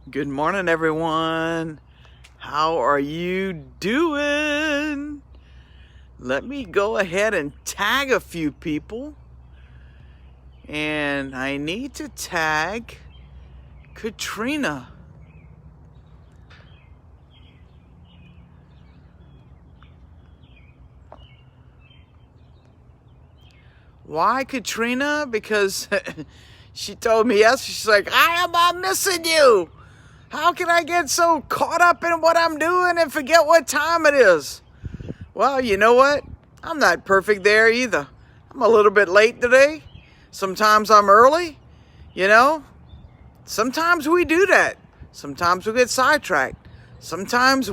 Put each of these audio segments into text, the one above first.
Good morning, everyone. How are you doing? Let me go ahead and tag a few people. And I need to tag Katrina. Why Katrina? Because she told me yesterday, she's like, I'm missing you. How can I get so caught up in what I'm doing and forget what time it is? Well, you know what? I'm not perfect there either. I'm a little bit late today. Sometimes I'm early, you know. Sometimes we do that. Sometimes we get sidetracked. Sometimes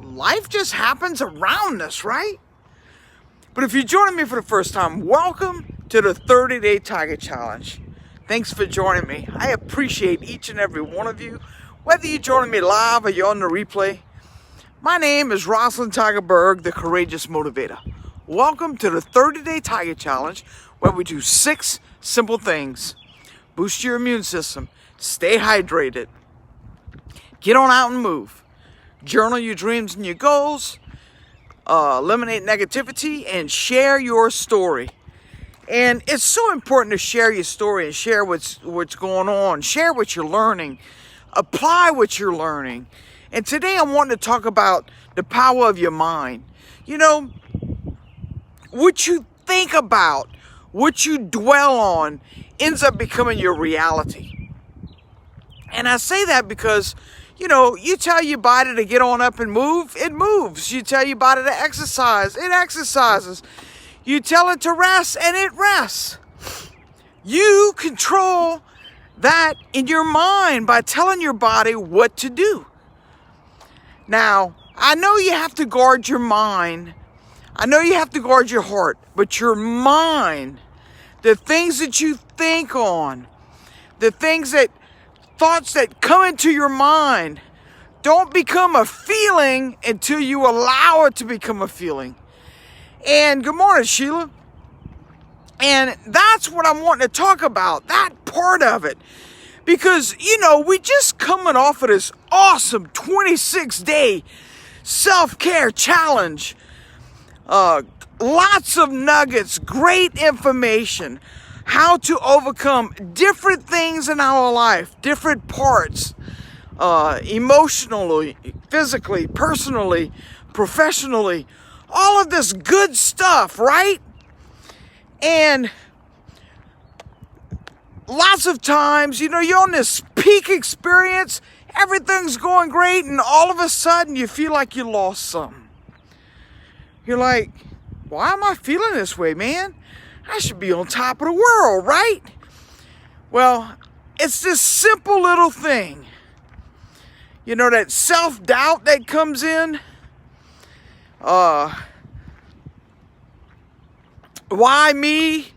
life just happens around us, right? But if you're joining me for the first time, welcome to the 30-Day Tiger Challenge. Thanks for joining me. I appreciate each and every one of you, whether you're joining me live or you're on the replay. My name is Rosalind Tigerberg, the Courageous Motivator. Welcome to the 30-Day Tiger Challenge, where we do 6 simple things. Boost your immune system, stay hydrated, get on out and move, journal your dreams and your goals, eliminate negativity, and share your story. And it's so important to share your story and share what's going on. Share what you're learning. Apply what you're learning. And today I want to talk about the power of your mind. You know, what you think about, what you dwell on, ends up becoming your reality. And I say that because, you know, you tell your body to get on up and move, it moves. You tell your body to exercise, it exercises. You tell it to rest, and it rests. You control that in your mind by telling your body what to do. Now, I know you have to guard your mind. I know you have to guard your heart, but your mind, the things that you think on, thoughts that come into your mind, don't become a feeling until you allow it to become a feeling. And good morning, Sheila. And that's what I'm wanting to talk about, that part of it. Because, you know, we just coming off of this awesome 26-day self-care challenge. Lots of nuggets, great information, how to overcome different things in our life, different parts, emotionally, physically, personally, professionally. All of this good stuff, right? And lots of times, you know, you're on this peak experience, everything's going great, and all of a sudden you feel like you lost something. You're like, why am I feeling this way, man? I should be on top of the world, right? Well, it's this simple little thing. You know, that self-doubt that comes in. Why me?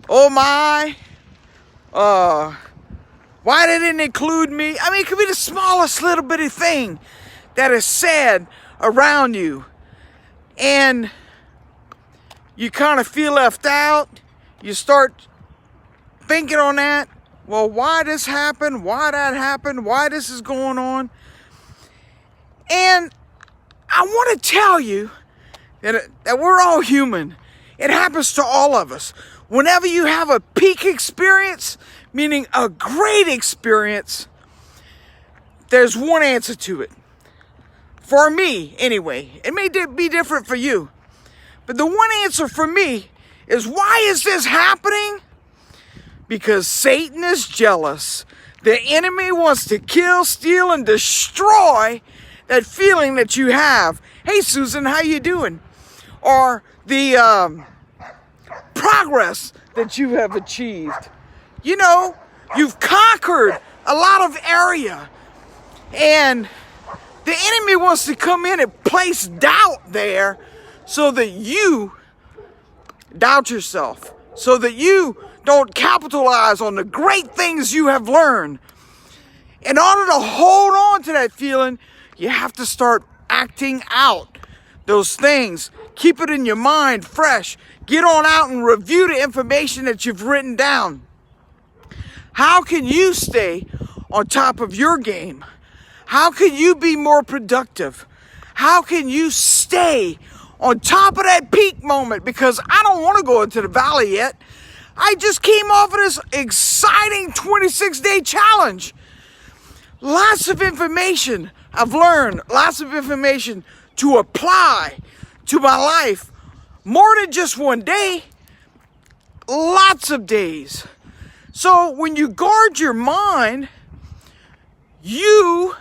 Oh my. Why they didn't include me? I mean, it could be the smallest little bitty thing that is said around you. And you kind of feel left out. You start thinking on that. Well, why this happened? Why that happened? Why this is going on? And I want to tell you that we're all human. It happens to all of us. Whenever you have a peak experience, meaning a great experience, there's one answer to it. For me, anyway. It may be different for you. But the one answer for me is, why is this happening? Because Satan is jealous. The enemy wants to kill, steal, and destroy that feeling that you have. Hey, Susan, how you doing? Or the progress that you have achieved. You know, you've conquered a lot of area. And the enemy wants to come in and place doubt there so that you doubt yourself. So that you don't capitalize on the great things you have learned. In order to hold on to that feeling, you have to start acting out those things. Keep it in your mind fresh. Get on out and review the information that you've written down. How can you stay on top of your game? How can you be more productive? How can you stay on top of that peak moment? Because I don't want to go into the valley yet. I just came off of this exciting 26-day challenge. Lots of information I've learned, lots of information to apply to my life. More than just one day, lots of days. So when you guard your mind, you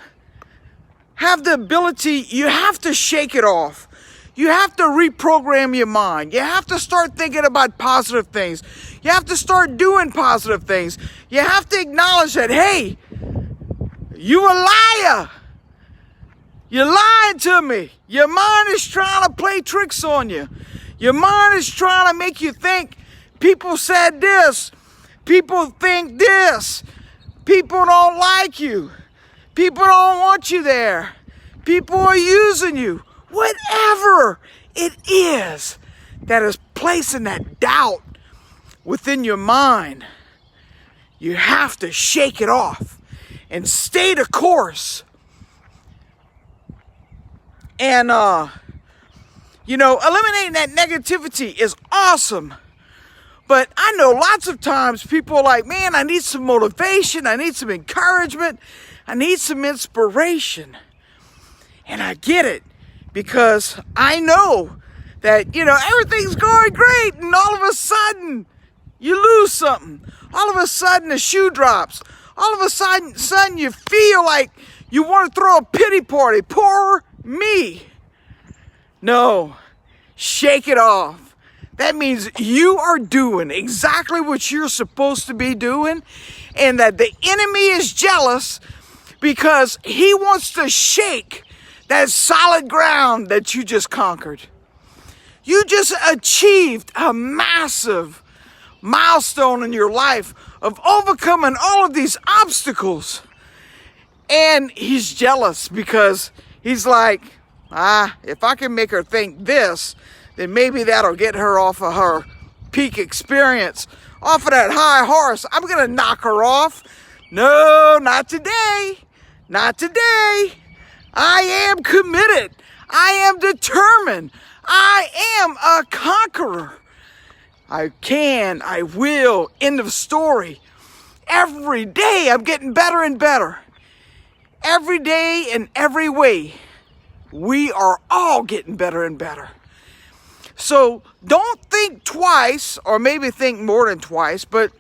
have the ability, you have to shake it off. You have to reprogram your mind. You have to start thinking about positive things. You have to start doing positive things. You have to acknowledge that, hey, you a liar. You're lying to me. Your mind is trying to play tricks on you. Your mind is trying to make you think people said this. People think this. People don't like you. People don't want you there. People are using you. Whatever it is that is placing that doubt within your mind, you have to shake it off and stay the course. And, eliminating that negativity is awesome. But I know lots of times people are like, man, I need some motivation. I need some encouragement. I need some inspiration. And I get it because I know that, everything's going great. And all of a sudden you lose something. All of a sudden the shoe drops. All of a sudden you feel like you want to throw a pity party. Poor me. No, shake it off. That means you are doing exactly what you're supposed to be doing, and that the enemy is jealous because he wants to shake that solid ground that you just conquered. You just achieved a massive milestone in your life of overcoming all of these obstacles. And he's jealous because he's like, if I can make her think this, then maybe that'll get her off of her peak experience, off of that high horse. I'm going to knock her off. No, not today. Not today. I am committed. I am determined. I am a conqueror. I can, I will. End of story. Every day I'm getting better and better. Every day in every way, we are all getting better and better. So don't think twice, or maybe think more than twice, but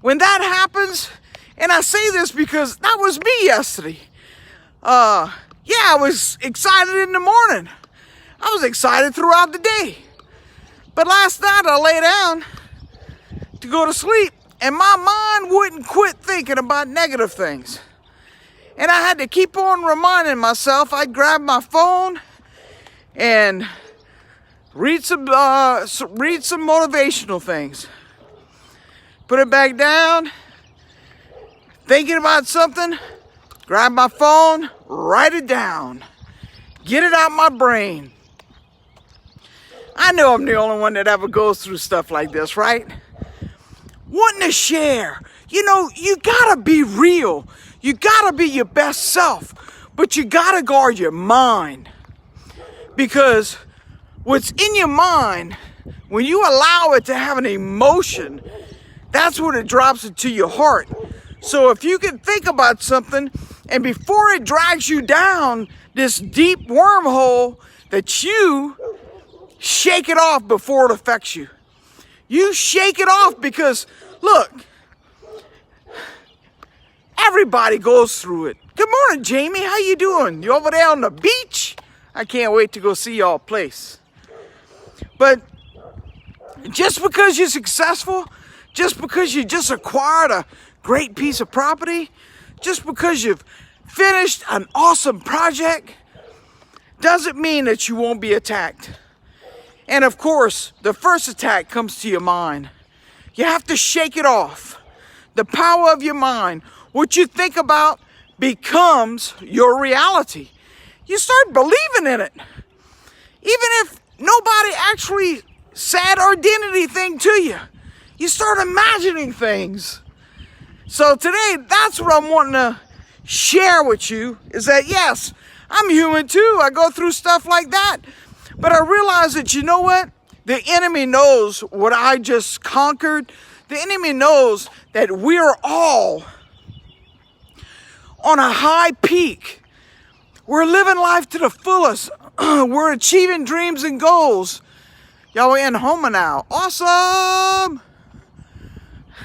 when that happens, and I say this because that was me yesterday. I was excited in the morning. I was excited throughout the day. But last night I lay down to go to sleep, and my mind wouldn't quit thinking about negative things. And I had to keep on reminding myself. I'd grab my phone and read some motivational things. Put it back down. Thinking about something. Grab my phone. Write it down. Get it out my brain. I know I'm the only one that ever goes through stuff like this, right? Wanting to share. You gotta be real. You gotta be your best self. But you gotta guard your mind. Because what's in your mind, when you allow it to have an emotion, that's when it drops into your heart. So if you can think about something, and before it drags you down this deep wormhole, that you shake it off before it affects you. You shake it off because, look, everybody goes through it. Good morning, Jamie. How you doing? You over there on the beach? I can't wait to go see y'all place. But just because you're successful, just because you just acquired a great piece of property, just because you've finished an awesome project, doesn't mean that you won't be attacked. And of course, the first attack comes to your mind. You have to shake it off. The power of your mind. What you think about becomes your reality. You start believing in it. Even if nobody actually said or did anything to you, you start imagining things. So today, that's what I'm wanting to share with you, is that yes, I'm human too. I go through stuff like that. But I realize that, you know what? The enemy knows what I just conquered. The enemy knows that we're all on a high peak. We're living life to the fullest. We're achieving dreams and goals. Y'all, we're in Homer now. Awesome!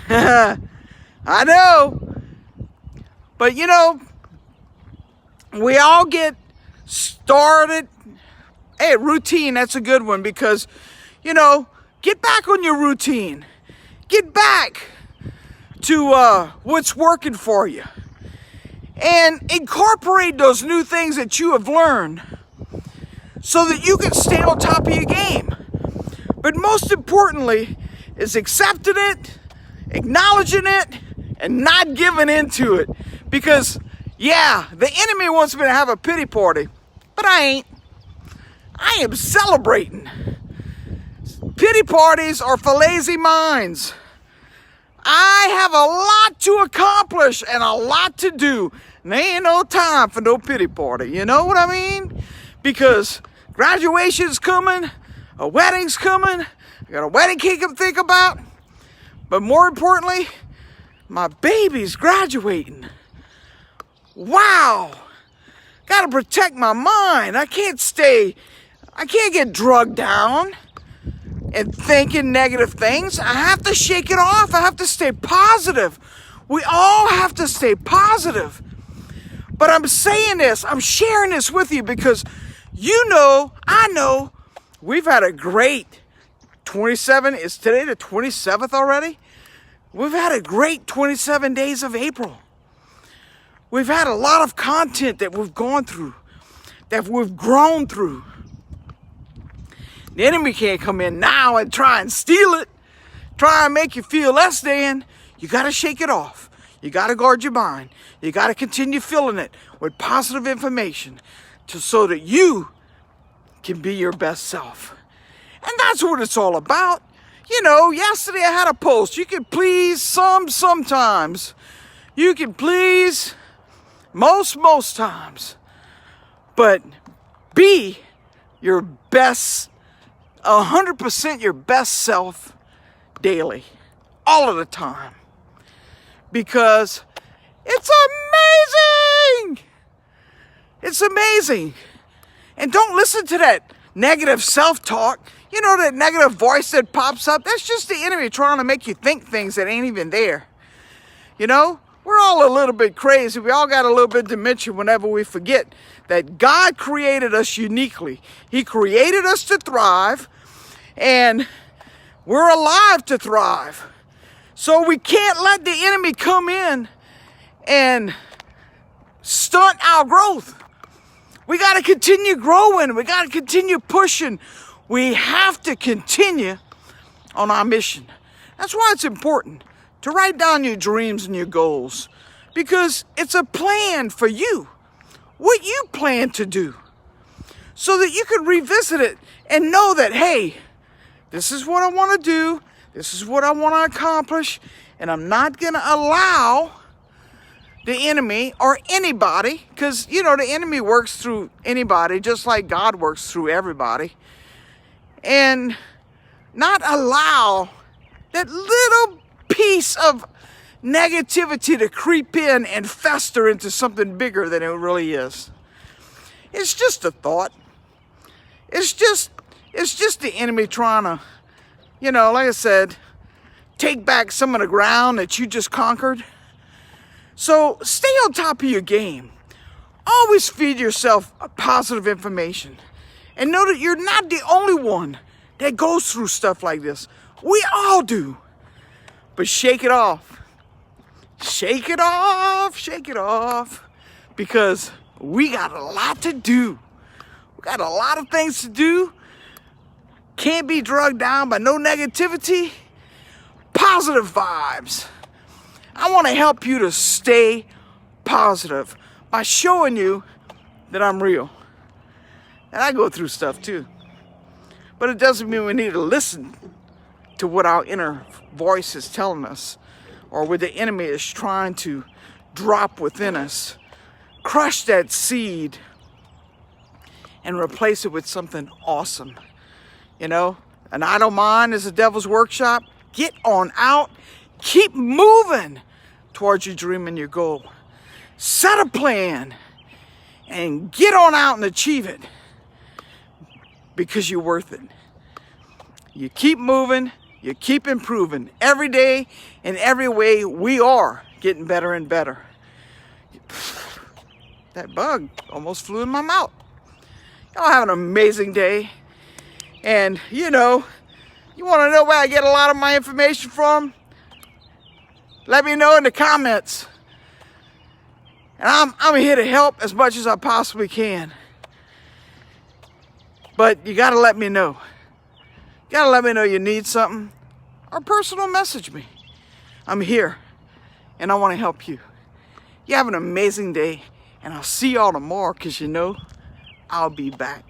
I know. But you know, we all get started. Hey, routine, that's a good one, because, you know, get back on your routine. Get back to what's working for you. And incorporate those new things that you have learned so that you can stay on top of your game. But most importantly is accepting it, acknowledging it, and not giving into it. Because, yeah, the enemy wants me to have a pity party, but I ain't. I am celebrating. Pity parties are for lazy minds. I have a lot to accomplish and a lot to do. And there ain't no time for no pity party. You know what I mean? Because graduation's coming, a wedding's coming, I got a wedding cake to think about. But more importantly, my baby's graduating. Wow. Gotta protect my mind. I can't get drugged down and thinking negative things. I have to shake it off. I have to stay positive. We all have to stay positive. But I'm saying this, I'm sharing this with you because you know, I know, we've had a great 27, is today the 27th already? We've had a great 27 days of April. We've had a lot of content that we've gone through, that we've grown through. The enemy can't come in now and try and steal it, try and make you feel less than. You got to shake it off. You got to guard your mind. You got to continue filling it with positive information so that you can be your best self. And that's what it's all about. You know, yesterday I had a post. You can please sometimes. You can please most times. But be your best, 100% your best self daily, all of the time. Because it's amazing. It's amazing. And don't listen to that negative self-talk. You know, that negative voice that pops up. That's just the enemy trying to make you think things that ain't even there. You know, we're all a little bit crazy. We all got a little bit of dementia whenever we forget that God created us uniquely. He created us to thrive, and we're alive to thrive. So we can't let the enemy come in and stunt our growth. We got to continue growing. We got to continue pushing. We have to continue on our mission. That's why it's important to write down your dreams and your goals, because it's a plan for you, what you plan to do, so that you can revisit it and know that, hey, this is what I want to do, this is what I want to accomplish, and I'm not going to allow the enemy or anybody, because, you know, the enemy works through anybody just like God works through everybody, and not allow that little piece of negativity to creep in and fester into something bigger than it really is. It's just a thought. It's just the enemy trying to, you know, like I said, take back some of the ground that you just conquered. So stay on top of your game. Always feed yourself positive information. And know that you're not the only one that goes through stuff like this. We all do. But shake it off. Shake it off. Shake it off. Because we got a lot to do. We got a lot of things to do. Can't be drugged down by no negativity. Positive vibes. I want to help you to stay positive by showing you that I'm real. And I go through stuff too. But it doesn't mean we need to listen to what our inner voice is telling us. or where the enemy is trying to drop within us. Crush that seed and replace it with something awesome. You know, an idle mind is a devil's workshop. Get on out. Keep moving towards your dream and your goal. Set a plan and get on out and achieve it, because you're worth it. You keep moving, you keep improving. Every day, in every way, we are getting better and better. That bug almost flew in my mouth. Y'all have an amazing day. And you know, you want to know where I get a lot of my information from? Let me know in the comments. And I'm here to help as much as I possibly can. But you gotta let me know. You gotta let me know you need something, or personal message me. I'm here and I want to help you. You have an amazing day, and I'll see y'all tomorrow, because you know I'll be back.